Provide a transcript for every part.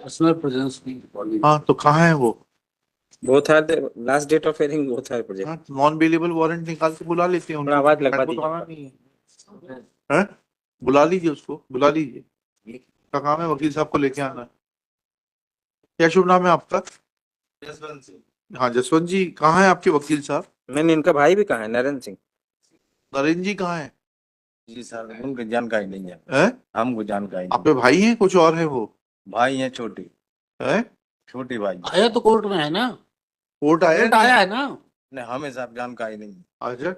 Personal presence की body. हाँ तो कहाँ है वो? both are the last date of hearing both are project. हाँ, नॉन बेलेबल वारंट निकाल के बुला लेते हैं थोड़ा आवाज लगवा मेरे को तो आना नहीं है। हैं? बुला लीजिए उसको, बुला लीजिए। क्या काम है? वकील साहब को लेके आना है। क्या शुभ नाम है आपका? जसवंत सिंह। हाँ जसवंत जी, कहाँ है आपके वकील साहब? मैंने इनका भाई भी कहा है नरेंद्र सिंह नरेंद्र जी कहाँ है? जी सर, उनकी जानकारी नहीं है, हैं? हमको जानकारी नहीं। आपके भाई हैं कुछ और है वो? भाई हैं छोटे, है? छोटे भाई। आया तो कोर्ट में है ना, कोर्ट आया? कोर्ट आया है ना। नहीं, हमें साहब जानकारी नहीं। अच्छा,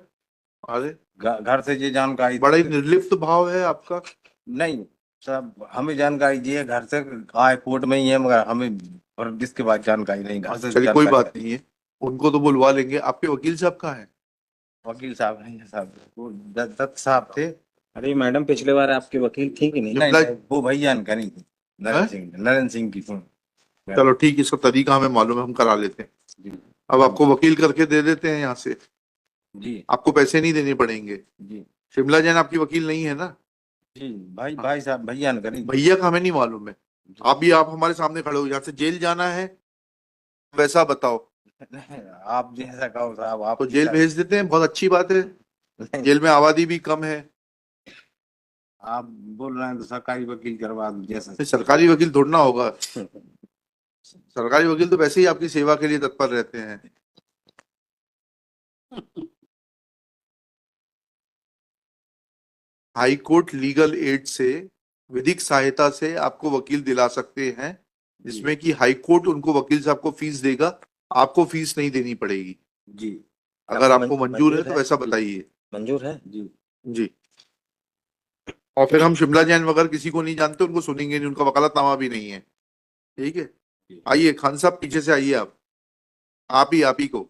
अरे घर से ये जानकारी बड़ा ही निर्लिप्त भाव है आपका। नहीं साहब, हमें जानकारी जी है घर से आए, कोर्ट में ही है, मगर हमें और इसके बाद जानकारी नहीं। घर से चलिए कोई जानकारी बात नहीं है, उनको तो बुलवा लेंगे। आपके वकील साहब कहाँ है? वकील साहब हैं साहब, वो दत्त साहब थे। अरे मैडम पिछले बार आपके वकील थी कि नहीं? नहीं नहीं, वो भैया इनका नहीं थी, नरेंद्र सिंह की। चलो ठीक है, इसका तरीका हमें मालूम है, हम करा लेते हैं। जी अब आपको वकील करके दे देते हैं यहाँ से, जी आपको पैसे नहीं देने पड़ेंगे। जी शिमला जैन आपकी वकील नहीं है ना? जी, भाई साहब भैया इनका नहीं। भैया का हमें नहीं मालूम है। आप हमारे सामने खड़े हो, यहाँ से जेल जाना है वैसा बताओ। आप जैसा कहो साहब, आप तो जेल भेज देते हैं, बहुत अच्छी बात है। जेल में आबादी भी कम है। आप बोल रहे हैं तो सरकारी वकील करवा दो जैसा। सरकारी वकील थोड़ा ना होगा। सरकारी वकील तो वैसे ही आपकी सेवा के लिए तत्पर रहते हैं। हाई कोर्ट लीगल एड से, विधिक सहायता से आपको वकील दिला सकते हैं, जिसमें कि हाई कोर्ट उनको वकील साहब को फीस देगा, आपको फीस नहीं देनी पड़ेगी। जी, अगर आपको मंजूर है तो वैसा बताइए। मंजूर है जी जी। और फिर हम शिमला जैन वगैरह किसी को नहीं जानते, उनको सुनेंगे नहीं, उनका वकालतनामा भी नहीं है। ठीक है, आइए खान साहब पीछे से आइए। आप ही को,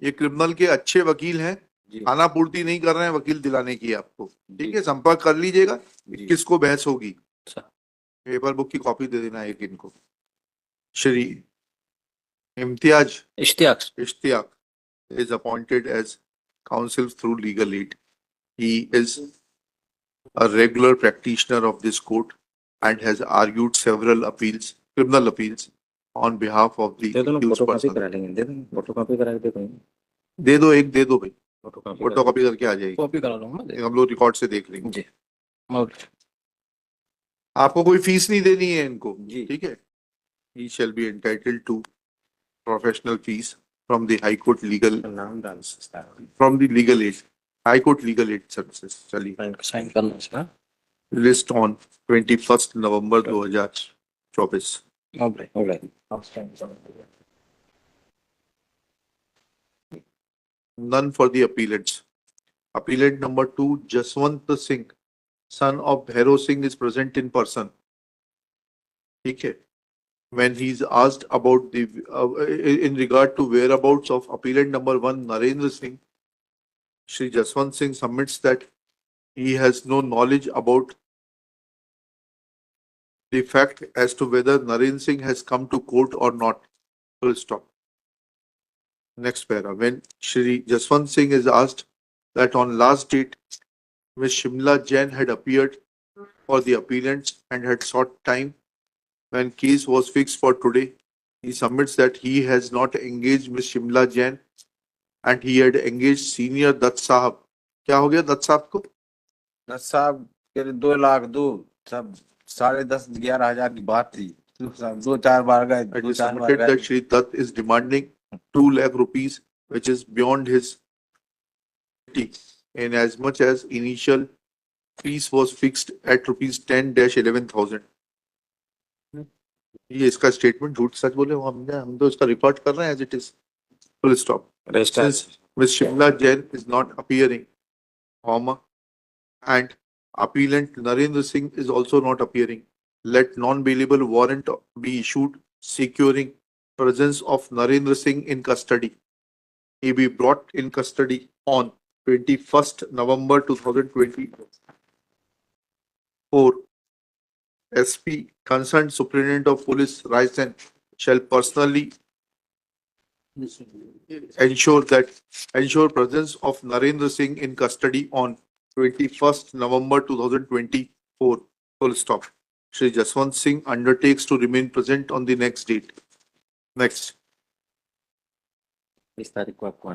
ये क्रिमिनल के अच्छे वकील हैं, खाना पूर्ति नहीं कर रहे हैं वकील दिलाने की आपको। ठीक है, संपर्क कर लीजिएगा, किसको बहस होगी। पेपर बुक की कॉपी दे देना एक इनको। Shri Imtiaz Ishtiyaq is appointed as counsel through legal aid. He is a regular practitioner of this court and has argued several appeals, criminal appeals, on behalf of the accused person. करा लेंगे, दे देंगे photocopy करा के दे देंगे। दे दो, एक दे दो भाई, फोटोकॉपी फोटोकॉपी करके आ जाएगी। कॉपी करा लूंगा, हम लोग रिकॉर्ड से देख लेंगे। जी। आपको कोई फीस नहीं देनी है इनको। जी। ठीक है। He shall be entitled to professional fees from the High Court legal, from the legal aid, High Court legal aid services. चलिए साइन करना है list on 21st November 2024. None for the appellants. Appellant number 2, Jaswant Singh, son of Bhairo Singh, is present in person. ठीक है। When he is asked about the in regard to whereabouts of appellant number 1, Narendra Singh, Shri Jaswant Singh submits that he has no knowledge about the fact as to whether Narendra Singh has come to court or not. Full stop. Next para. When Shri Jaswant Singh is asked that on last date, Ms. Shimla Jain had appeared for the appellants and had sought time when case was fixed for today, he submits that he has not engaged Ms. Shimla Jain and he had engaged senior Dutt Sahab. क्या हो गया दत्त साहब को? दत्त साहब के 2 लाख दो, सब 10,500-11,000 की बात थी। 2-4 बार गए, It is submitted that Shri Dutt is demanding 2 lakh rupees, which is beyond his in as much as initial fees was fixed at rupees 10-11,000. ये इसका स्टेटमेंट झूठ सच बोले हम तो इसका रिकॉर्ड कर रहे हैं as it is. Full stop. Since Ms. Shimla Jain is not appearing, and appellant Narendra Singh is also not appearing, let non-bailable warrant be issued securing presence of Narendra Singh in custody. He be brought in custody on 21st November 2024. SP, concerned Superintendent of Police Raisen, shall personally ensure presence of Narendra Singh in custody on 21st November 2024. Full stop. Shri Jaswant Singh undertakes to remain present on the next date. Next. इस तारीख को आपको